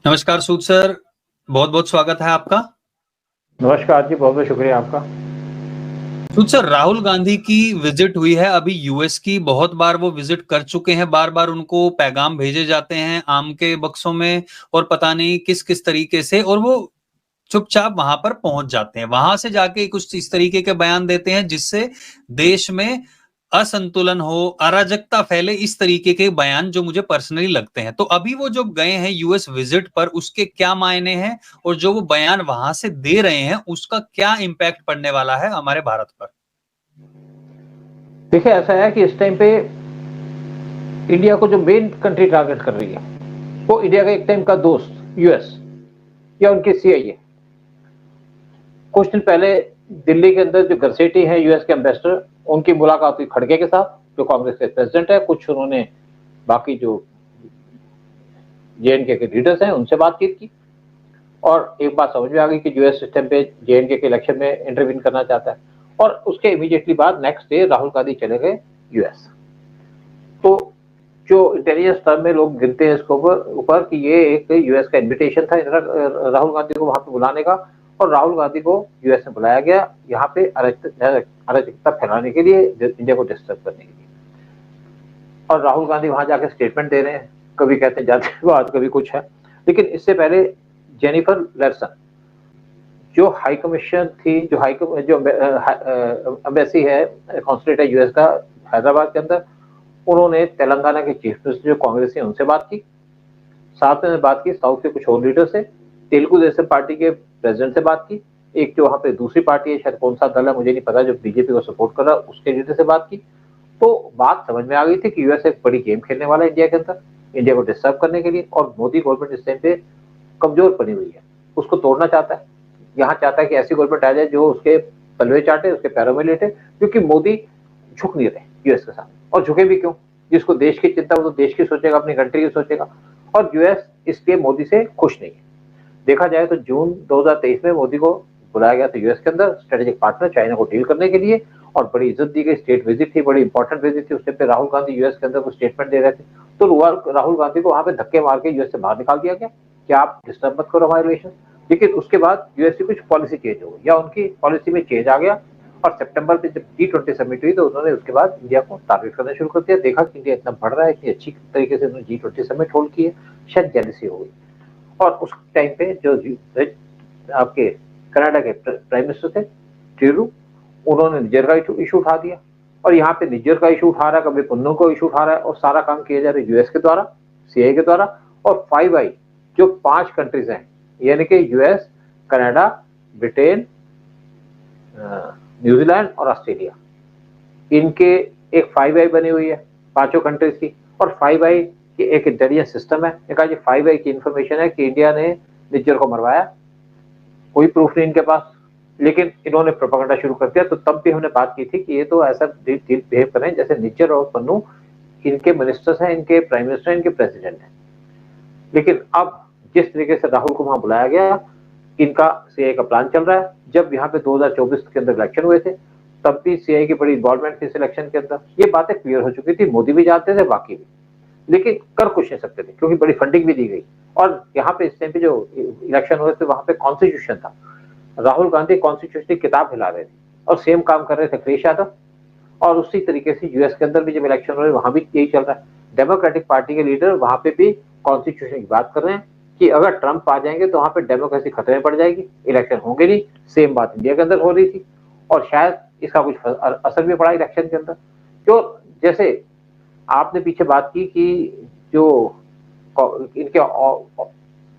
नमस्कार सूद सर, बहुत-बहुत स्वागत है आपका। नमस्कार जी, बहुत-बहुत शुक्रिया आपका। सूद सर, राहुल गांधी की विजिट हुई है अभी यूएस की, बहुत बार वो विजिट कर चुके हैं, बार-बार उनको पैगाम भेजे जाते हैं आम के बक्सों में और पता नहीं किस-किस तरीके से और वो चुपचाप वहां पर पहुंच जाते हैं। वहां से जाके कुछ इस तरीके के बयान देते हैं जिससे देश में असंतुलन हो, अराजकता फैले, इस तरीके के बयान जो मुझे पर्सनली लगते हैं। तो अभी वो जो गए हैं यूएस विजिट पर, उसके क्या मायने हैं और जो वो बयान वहां से दे रहे हैं उसका क्या इम्पैक्ट पड़ने वाला है हमारे भारत पर? देखिए, ऐसा है कि इस टाइम पे इंडिया को जो मेन कंट्री टारगेट कर रही है, वो इंडिया का एक टाइम का दोस्त यूएस या उनकी सीआईए। कुछ दिन पहले दिल्ली के अंदर जो गरसेटी है यूएस के एम्बेसडर, उनकी मुलाकात हुई खड़गे के साथ, जो कांग्रेस के प्रेसिडेंट है। कुछ उन्होंने बाकी जो जेएनके के लीडर्स हैं उनसे बातचीत की और एक बात समझ में आ गई कि यूएस सिस्टम पे जेएनके के इलेक्शन में इंटरवीन करना चाहता है। और उसके इमीडिएटली बाद नेक्स्ट डे राहुल गांधी चले गए यूएस। तो जो इंटेलिजेंस टर्म में लोग गिनते हैं इसको ऊपर कि ये एक यूएस का इनविटेशन था राहुल गांधी को वहां पे बुलाने का, और राहुल गांधी को यूएस में बुलाया गया यहाँ पे अराजकता फैलाने के लिए, इंडिया को डिस्टर्ब करने के लिए। और राहुल गांधी वहां जाके स्टेटमेंट दे रहे हैं, कभी कहते हैं जातिवाद, कभी कुछ है। लेकिन इससे पहले जेनिफर लेर्सन, जो हाई कमीशन थी, जो एम्बेसी है, कॉन्सुलेट है यूएस का हैदराबाद के अंदर, उन्होंने तेलंगाना के चीफ मिनिस्टर जो कांग्रेस है उनसे बात की। साथ में बात की साउथ के कुछ और लीडर से, तेलुगु देशम पार्टी के प्रेसिडेंट से बात की, एक जो वहां पे दूसरी पार्टी है, शायद कौन सा दल है मुझे नहीं पता, जो बीजेपी को सपोर्ट कर रहा है, उसके लीडर से बात की। तो बात समझ में आ गई थी कि यूएस एक बड़ी गेम खेलने वाला है इंडिया के अंदर, इंडिया को डिस्टर्ब करने के लिए। और मोदी गवर्नमेंट इस टाइम पे कमजोर पड़ी हुई है, उसको तोड़ना चाहता है। यहाँ चाहता है कि ऐसी गवर्नमेंट आ जाए जो उसके पलवे चाटे, उसके पैरों में लेटे, क्योंकि मोदी झुक नहीं रहे यूएस के सामने। और झुके भी क्यों? जिसको देश की चिंता, वो तो देश की सोचेगा, अपनी कंट्री की सोचेगा। और यूएस इसलिए मोदी से खुश नहीं है। देखा जाए तो जून 2023 में मोदी को बुलाया गया था यूएस के अंदर स्ट्रेटेजिक पार्टनर, चाइना को डील करने के लिए, और बड़ी इज्जत दी गई। स्टेट विजिट थी, बड़ी इंपॉर्टेंट विजिट थी। उस टाइम पे राहुल गांधी यूएस के अंदर कुछ स्टेटमेंट दे रहे थे, तो राहुल गांधी को वहां पे धक्के मार के यूएस से बाहर निकाल दिया गया कि आप डिस्टर्ब मत करो हमारे रिलेशन। लेकिन उसके बाद यूएस की कुछ पॉलिसी चेंज हो गई, या उनकी पॉलिसी में चेंज आ गया। और सितंबर में जब G20 समिट हुई, तो उन्होंने उसके बाद इंडिया को टारगेट करना शुरू कर दिया। देखा कि इंडिया इतना बढ़ रहा है, इतनी अच्छी तरीके से उन्होंने G20 समिट होल्ड की है, शायद जेलसी हो गई। और उस टाइम पे जो आपके कनाडा के प्राइम मिनिस्टर थे ट्रूडो, उन्होंने निजर का इशू उठा दिया। और यहाँ पे निजर का इशू उठा रहा है, कभी पुन्नो को इशू उठा रहा है, और सारा काम किया जा रहा है यूएस के द्वारा, सीआई के द्वारा। और 5 आई जो 5 कंट्रीज हैं, यानी कि यूएस, कनाडा, ब्रिटेन, न्यूजीलैंड और ऑस्ट्रेलिया, इनके एक 5 आई बनी हुई है, पांचों कंट्रीज की। और 5 आई की एक इंटेलिजेंस सिस्टम है। एक 5 आई की इंफॉर्मेशन है कि इंडिया ने निज्जर को मरवाया, कोई प्रूफ नहीं इनके पास, लेकिन इन्होंने प्रोपेगेंडा शुरू कर दिया। तो तब भी हमने बात की थी कि ये तो ऐसा बिहेव कर रहे हैं जैसे निज्जर और पन्नू इनके मिनिस्टर्स हैं, इनके प्राइम मिनिस्टर, इनके प्रेसिडेंट हैं। लेकिन अब जिस तरीके से राहुल को वहां बुलाया गया, इनका सीआई का प्लान चल रहा है। जब यहाँ पे 2024 के अंदर इलेक्शन हुए थे, तब भी सीआई की बड़ी इन्वॉल्वमेंट थी इलेक्शन के अंदर। ये बातें क्लियर हो चुकी थी, मोदी भी जानते थे, बाकी भी, लेकिन कर कुछ नहीं सकते थे क्योंकि बड़ी फंडिंग भी दी गई। और यहाँ पे इस टाइम पे जो इलेक्शन हुए थे, वहां पे कॉन्स्टिट्यूशन था, राहुल गांधी कॉन्स्टिट्यूशन की किताब हिला रहे थे, और सेम काम कर रहे थे अखिलेश यादव। और उसी तरीके से यूएस के अंदर भी जब इलेक्शन हो रहे, वहां भी यही चल रहा है। डेमोक्रेटिक पार्टी के लीडर वहां पे भी कॉन्स्टिट्यूशन की बात कर रहे हैं कि अगर ट्रंप आ जाएंगे तो वहां पे डेमोक्रेसी खतरे में पड़ जाएगी, इलेक्शन होंगे नहीं। सेम बात इंडिया के अंदर हो रही थी, और शायद इसका कुछ असर भी पड़ा इलेक्शन के अंदर। तो जैसे आपने पीछे बात की कि जो इनके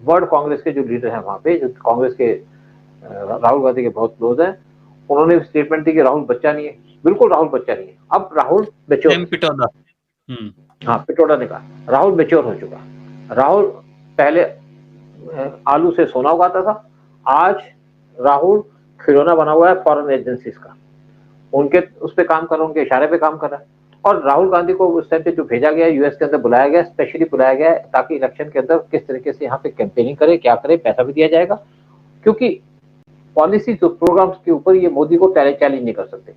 वर्ल्ड कांग्रेस के जो लीडर हैं वहां पे, जो कांग्रेस के राहुल गांधी के बहुत क्लोज हैं, उन्होंने स्टेटमेंट दी कि राहुल बच्चा नहीं है। बिल्कुल राहुल बच्चा नहीं है, अब राहुल मैच्योर। हाँ, पिटोड़ा ने कहा राहुल मैच्योर हो चुका। राहुल पहले आलू से सोना उगाता था, आज राहुल खिलौना बना हुआ है फॉरेन एजेंसीज का, उनके उस पर काम कर रहा है, उनके इशारे पे काम कर रहा है। और राहुल गांधी को उस टाइम पे जो भेजा गया यूएस के अंदर, बुलाया गया, स्पेशली बुलाया गया ताकि इलेक्शन के अंदर किस तरीके से यहाँ पे कैंपेनिंग करे, क्या करे, पैसा भी दिया जाएगा। क्योंकि पॉलिसी जो प्रोग्राम्स के ऊपर ये मोदी को चैलेंज नहीं कर सकते,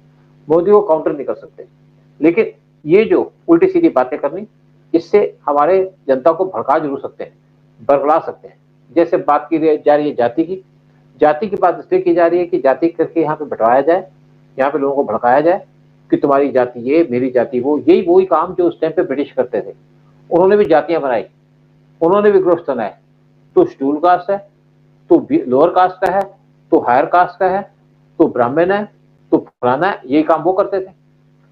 मोदी को काउंटर नहीं कर सकते। लेकिन ये जो उल्टी सीधी बातें करनी, इससे हमारे जनता को भड़का जरूर सकते हैं, बरगला सकते हैं। जैसे बात की जा रही है जाति की बात इसलिए की जा रही है कि जाति करके यहाँ पे बंटवाया जाए, यहाँ पे लोगों को भड़काया जाए कि तुम्हारी जाति ये, मेरी जाति वो। यही वही काम जो उस टाइम पे ब्रिटिश करते थे। उन्होंने भी जातियां बनाई, उन्होंने भी ग्रुप्स बनाए। तो शेड्यूल कास्ट है, तो लोअर कास्ट का है, तो हायर कास्ट का है, तो ब्राह्मण है, तो फलाना है, यही काम वो करते थे।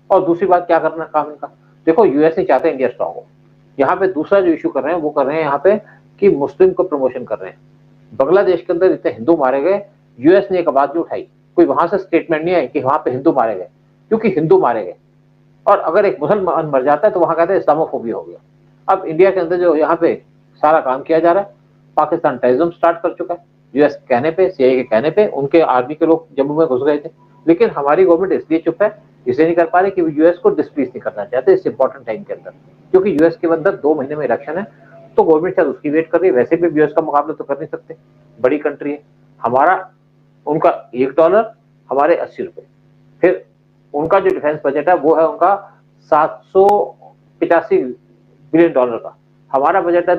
और दूसरी बात क्या करना काम इनका, देखो यूएस नहीं चाहते इंडिया स्ट्रांग हो। यहाँ पे दूसरा जो इशू कर रहे हैं वो कर रहे हैं यहाँ पे कि मुस्लिम को प्रमोशन कर रहे हैं। बांग्लादेश के अंदर इतने हिंदू मारे गए, यूएस ने एक आवाज नहीं उठाई, कोई वहां से स्टेटमेंट नहीं आई कि वहां पे हिंदू मारे गए, क्योंकि हिंदू मारे गए। और अगर एक मुसलमान मर जाता है तो वहां कहते हैं इस्लामोफोबिया हो गया। अब इंडिया के अंदर जो यहाँ पे सारा काम किया जा रहा है, पाकिस्तान टेररिज्म स्टार्ट कर चुका है यूएस कहने पे, सीआईए के कहने पे। उनके आर्मी के लोग जम्मू में घुस गए थे, लेकिन हमारी गवर्नमेंट इसलिए चुप है, इसलिए नहीं कर पा रही कि यूएस को डिस्प्लीज नहीं करना चाहते इस इंपॉर्टेंट टाइम के अंदर, क्योंकि यूएस के अंदर 2 महीने में इलेक्शन है। तो गवर्नमेंट शायद उसकी वेट कर रही है। वैसे भी यूएस का मुकाबला तो कर नहीं सकते, बड़ी कंट्री है। हमारा उनका $1, हमारे 80 रुपए। फिर उनका जो डिफेंस बजट है वो है उनका $785 बिलियन का, हमारा बजट है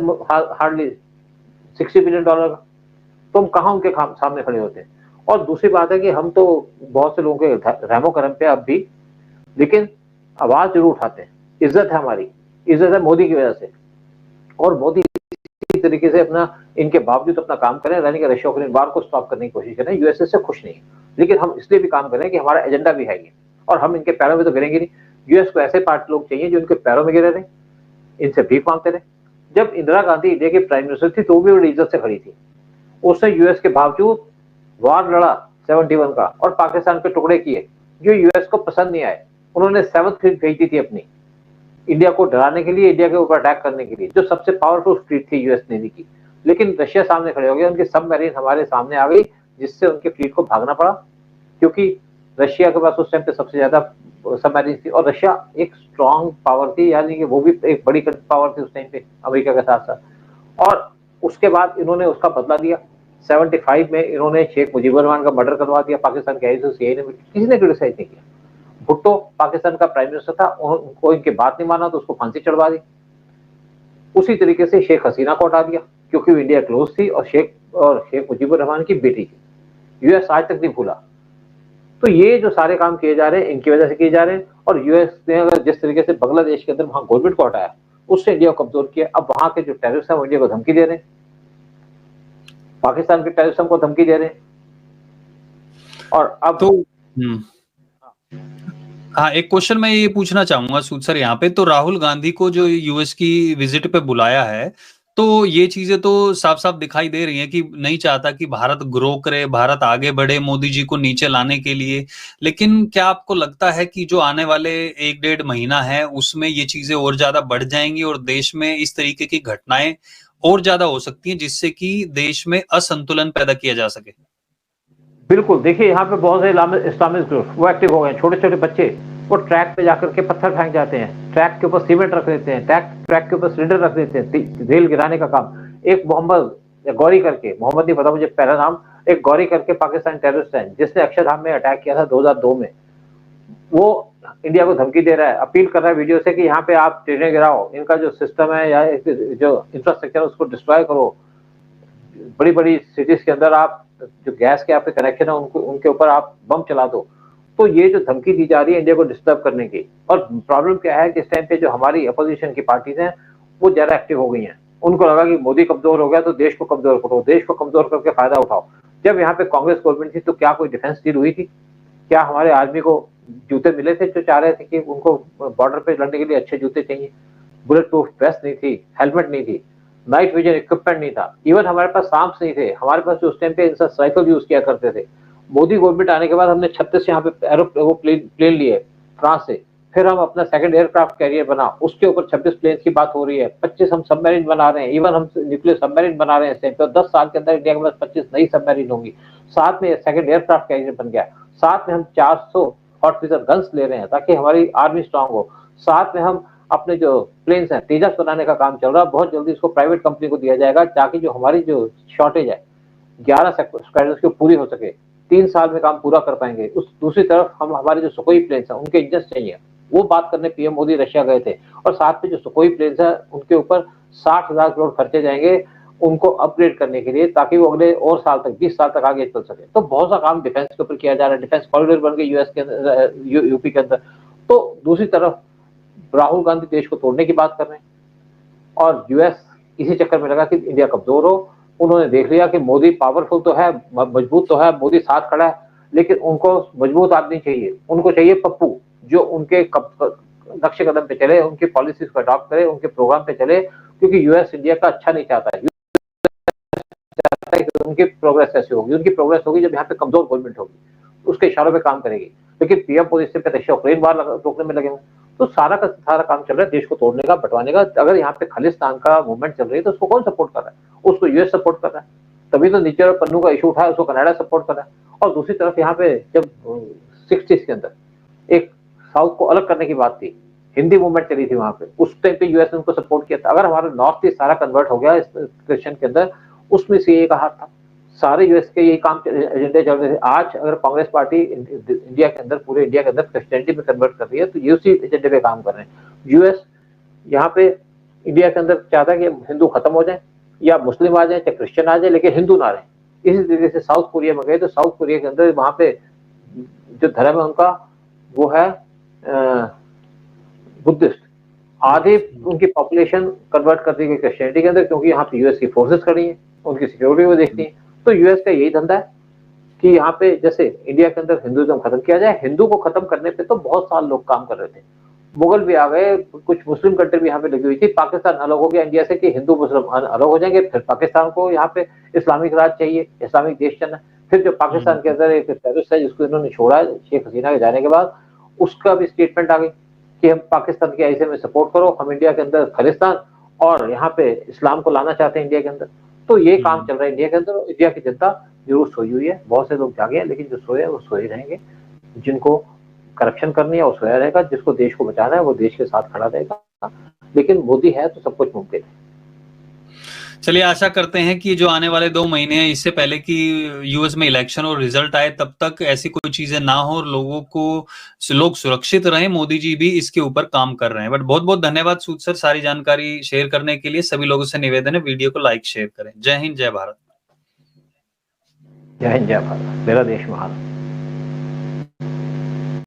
हार्डली $60 बिलियन का। तो हम कहाँ उनके सामने खड़े होते हैं। और दूसरी बात है कि हम तो बहुत से लोगों के रहमो करम पे अब भी, लेकिन आवाज जरूर उठाते हैं। इज्जत है हमारी, इज्जत है मोदी की वजह से। और मोदी इसी तरीके से अपना, इनके बावजूद अपना काम करें, यानी कि रशिया यूक्रेन वार को स्टॉप करने की कोशिश करें। यूएसए से खुश नहीं है, लेकिन हम इसलिए भी काम करें कि हमारा एजेंडा भी है ये, और हम इनके पैरों में तो गिरेंगे नहीं। यूएस को ऐसे पार्टी लोग चाहिए जो इनके पैरों में गिरे रहे, इनसे भीख मांगते रहे। जब इंदिरा गांधी इंडिया की प्राइम मिनिस्टर थी तो वो भी बड़ी इज्जत से खड़ी थी। उसने यूएस के बावजूद वार लड़ा 71 का, और पाकिस्तान पे टुकड़े किए जो यूएस को पसंद नहीं आए। उन्होंने 7th फ्लीट भेजी थी अपनी, इंडिया को डराने के लिए, इंडिया के ऊपर अटैक करने के लिए, जो सबसे पावरफुल फ्लीट थी यूएस नेवी की। लेकिन रशिया सामने खड़े हो गए, उनकी सबमरीन हमारे सामने आ गई, जिससे उनके फ्लीट को भागना पड़ा, क्योंकि रशिया के पास उस टाइम पे सबसे ज्यादा सबमरीन थी। और रशिया एक स्ट्रॉन्ग पावर थी, यानी कि वो भी एक बड़ी पावर थी उस टाइम पे अमेरिका के साथ साथ। और उसके बाद इन्होंने उसका बदला दिया। 75 में इन्होंने शेख मुजीबुर रहमान का मर्डर करवा दिया पाकिस्तान के सीआईए ने, किसी ने क्रिटिसाइज नहीं किया। भुट्टो पाकिस्तान का प्राइम मिनिस्टर था, उनको इनकी बात नहीं माना तो उसको फांसी चढ़वा दी। उसी तरीके से शेख हसीना को हटा दिया, क्योंकि वो इंडिया क्लोज थी और शेख मुजीबुर रहमान की बेटी थी। यूएस आज तक नहीं भूला। तो ये जो सारे काम किए जा रहे हैं इनकी वजह से किए जा रहे हैं। और यूएस ने अगर जिस तरीके से बांग्लादेश के अंदर वहां गवर्नमेंट को हटाया, उससे इंडिया को कमजोर किया। अब वहां के जो टेररिस्ट है वो इंडिया को धमकी दे रहे हैं, पाकिस्तान के टेररिज्म को धमकी दे रहे हैं। और अब तो हाँ, एक क्वेश्चन मैं ये पूछना चाहूंगा सूद सर यहाँ पे, तो राहुल गांधी को जो यूएस की विजिट पे बुलाया है, तो ये चीजें तो साफ साफ दिखाई दे रही हैं कि नहीं चाहता कि भारत ग्रो करे, भारत आगे बढ़े मोदी जी को नीचे लाने के लिए। लेकिन क्या आपको लगता है कि जो आने वाले 1-1.5 महीना है उसमें ये चीजें और ज्यादा बढ़ जाएंगी और देश में इस तरीके की घटनाएं और ज्यादा हो सकती हैं, जिससे कि देश में असंतुलन पैदा किया जा सके? बिल्कुल, देखिए यहाँ पे बहुत से इस्लामिक ग्रुप वो एक्टिव हो गए। छोटे छोटे बच्चे वो ट्रैक पे जाकर के पत्थर फेंक जाते हैं, ट्रैक के ऊपर सीमेंट रख देते हैं, ट्रैक के ऊपर सिलेंडर रख देते हैं, रेल गिराने का काम। एक मोहम्मद गौरी करके, मोहम्मद नहीं पता मुझे पहला नाम, एक गौरी करके पाकिस्तान टेररिस्ट है जिसने अक्षरधाम में अटैक किया था 2002 में। वो इंडिया को धमकी दे रहा है, अपील कर रहा है वीडियो से कि यहाँ पे आप ट्रेनें गिराओ, इनका जो सिस्टम है या जो इंफ्रास्ट्रक्चर है उसको डिस्ट्रॉय करो, बड़ी बड़ी सिटीज के अंदर आप जो गैस के आपके कनेक्शन है उनके ऊपर आप बम चला दो। तो ये जो धमकी दी जा रही है इंडिया को डिस्टर्ब करने की। और प्रॉब्लम क्या है कि इस टाइम पे जो हमारी अपोजिशन की पार्टीज हैं वो ज्यादा एक्टिव हो गई हैं। उनको लगा कि मोदी कमजोर हो गया तो देश को कमजोर करो, देश को कमजोर करके फायदा उठाओ। जब यहाँ पे कांग्रेस गवर्नमेंट थी तो क्या कोई डिफेंस डील हुई थी? क्या हमारे आर्मी को जूते मिले थे जो चाह रहे थे कि उनको बॉर्डर पे लड़ने के लिए अच्छे जूते चाहिए? बुलेट प्रूफ वेस्ट नहीं थी, हेलमेट नहीं थी, नाइट विजन इक्विपमेंट नहीं था, इवन हमारे पास आर्म्स नहीं थे। हमारे पास उस टाइम पे इंसान साइकिल यूज किया करते थे। मोदी गवर्नमेंट आने के बाद हमने 36 यहाँ पे प्लेन लिए फ्रांस से। फिर हम अपना सेकंड एयरक्राफ्ट कैरियर बना, उसके ऊपर 26 प्लेन की बात हो रही है। 25 हम सबमरीन बना रहे हैं, इवन हम न्यूक्लियर सबमरीन बना रहे हैं इस टाइम पे। 10 साल के अंदर इंडिया के पास 25 नई सबमरीन होंगी। साथ में सेकंड एयरक्राफ्ट कैरियर बन गया। साथ में हम 400 हॉट फ्रीजर गन्स ले रहे हैं ताकि हमारी आर्मी स्ट्रांग हो। साथ में हम अपने जो प्लेन्स हैं तेजस बनाने का काम चल रहा है, बहुत जल्दी इसको प्राइवेट कंपनी को दिया जाएगा ताकि जो हमारी जो शॉर्टेज है 11 स्क्वाड्रन्स की पूरी हो सके। 3 साल में काम पूरा कर पाएंगे। उस दूसरी तरफ हम हमारे जो सुखोई प्लेन्स हैं उनके इंजन चाहिए, वो बात करने पीएम मोदी रशिया गए थे। और साथ में जो सुखोई प्लेन्स है उनके ऊपर 60,000 करोड़ खर्चे जाएंगे उनको अपग्रेड करने के लिए, ताकि वो अगले और साल तक 20 साल तक आगे चल सके। तो बहुत सा काम डिफेंस के ऊपर किया जा रहा है, डिफेंस कॉरिडोर बन गए यूएस के अंदर, यूपी के अंदर। तो दूसरी तरफ राहुल गांधी देश को तोड़ने की बात कर रहे हैं और यूएस इसी चक्कर में लगा कि इंडिया कमजोर हो। उन्होंने देख लिया कि मोदी पावरफुल तो है, मजबूत तो है, मोदी साथ खड़ा है, लेकिन उनको मजबूत आदमी चाहिए, उनको चाहिए पप्पू जो उनके नक्शे कदम पे चले, उनकी पॉलिसीज को अडॉप्ट करे, उनके प्रोग्राम पे चले, क्योंकि यूएस इंडिया का अच्छा नहीं चाहता है। चाहता है कि उनकी प्रोग्रेस ऐसी होगी, उनकी प्रोग्रेस होगी जब यहाँ पे कमजोर गवर्नमेंट होगी, उसके इशारों पे काम करेगी। लेकिन पीएम पोजीशन पे रशिया यूक्रेन वार रोकने में लगेंगे। तो सारा का सारा काम चल रहा है देश को तोड़ने का, बंटवाने का। अगर यहाँ पे खालिस्तान का मूवमेंट चल रही है तो उसको कौन सपोर्ट कर रहा है? उसको यूएस सपोर्ट कर रहा है। तभी तो नीचे और पन्नू का इशू उठाया, उसको कनाडा सपोर्ट कर रहा है। और दूसरी तरफ यहाँ पे जब 60s के अंदर एक साउथ को अलग करने की बात थी, हिंदी मूवमेंट चली थी वहां पे, उस टाइम पे यूएस ने उनको सपोर्ट किया था। अगर हमारा नॉर्थ ईस्ट सारा कन्वर्ट हो गया इस क्रिश्चियन के अंदर, उसमें सीएए का हाथ था। सारे यूएस के यही काम एजेंडे चल रहे थे। आज अगर कांग्रेस पार्टी इंडिया के अंदर, पूरे इंडिया के अंदर क्रिश्चियनिटी में कन्वर्ट कर रही है, तो ये उसी एजेंडे पे काम कर रहे हैं। यूएस यहाँ पे इंडिया के अंदर चाहता है कि हिंदू खत्म हो जाए, या मुस्लिम आ जाए, चाहे क्रिश्चियन आ जाए, लेकिन हिंदू ना रहे। इसी तरीके से साउथ कोरिया में गए, तो साउथ कोरिया के अंदर वहां पे जो धर्म है उनका वो है बुद्धिस्ट। आधे उनकी पॉपुलेशन कन्वर्ट कर दी गई क्रिश्चियनिटी के अंदर, क्योंकि यहाँ पे यूएस की फोर्सेस खड़ी हैं, उनकी सिक्योरिटी वो देखती हैं। तो यूएस का यही धंधा है कि यहाँ पे जैसे इंडिया के अंदर हिंदुइज्म खत्म किया जाए। हिंदू को खत्म करने पे तो बहुत साल लोग काम कर रहे थे, मुगल भी आ गए, कुछ मुस्लिम कंट्री भी यहाँ पे लगी हुई थी। पाकिस्तान अलग हो गया इंडिया से कि हिंदू मुस्लिम अलग हो जाएंगे, फिर पाकिस्तान को यहाँ पे इस्लामिक राज चाहिए, इस्लामिक देश चलना। फिर जो पाकिस्तान के अंदर एक टेररिस्ट है जिसको इन्होंने छोड़ा शेख हसीना के जाने के बाद, उसका भी स्टेटमेंट आ गई कि हम पाकिस्तान के ऐसे में सपोर्ट करो, हम इंडिया के अंदर खालिस्तान और यहाँ पे इस्लाम को लाना चाहते हैं इंडिया के अंदर। तो ये काम चल रहा है इंडिया के अंदर। इंडिया की जनता जरूर सोई हुई है, बहुत से लोग जागे हैं, लेकिन जो सोए वो सोए रहेंगे। जिनको करप्शन करनी है वो सोया रहेगा, जिसको देश को बचाना है वो देश के साथ खड़ा रहेगा। लेकिन मोदी है तो सब कुछ मुमकिन है। चलिए आशा करते हैं कि जो आने वाले 2 महीने हैं, इससे पहले कि यूएस में इलेक्शन और रिजल्ट आए, तब तक ऐसी कोई चीजें ना हो और लोग सुरक्षित रहें। मोदी जी भी इसके ऊपर काम कर रहे हैं। बट बहुत बहुत धन्यवाद सूद सर, सारी जानकारी शेयर करने के लिए। सभी लोगों से निवेदन है वीडियो को लाइक शेयर करें। जय हिंद, जय भारत। जय हिंद, जय भारत। मेरा देश महान।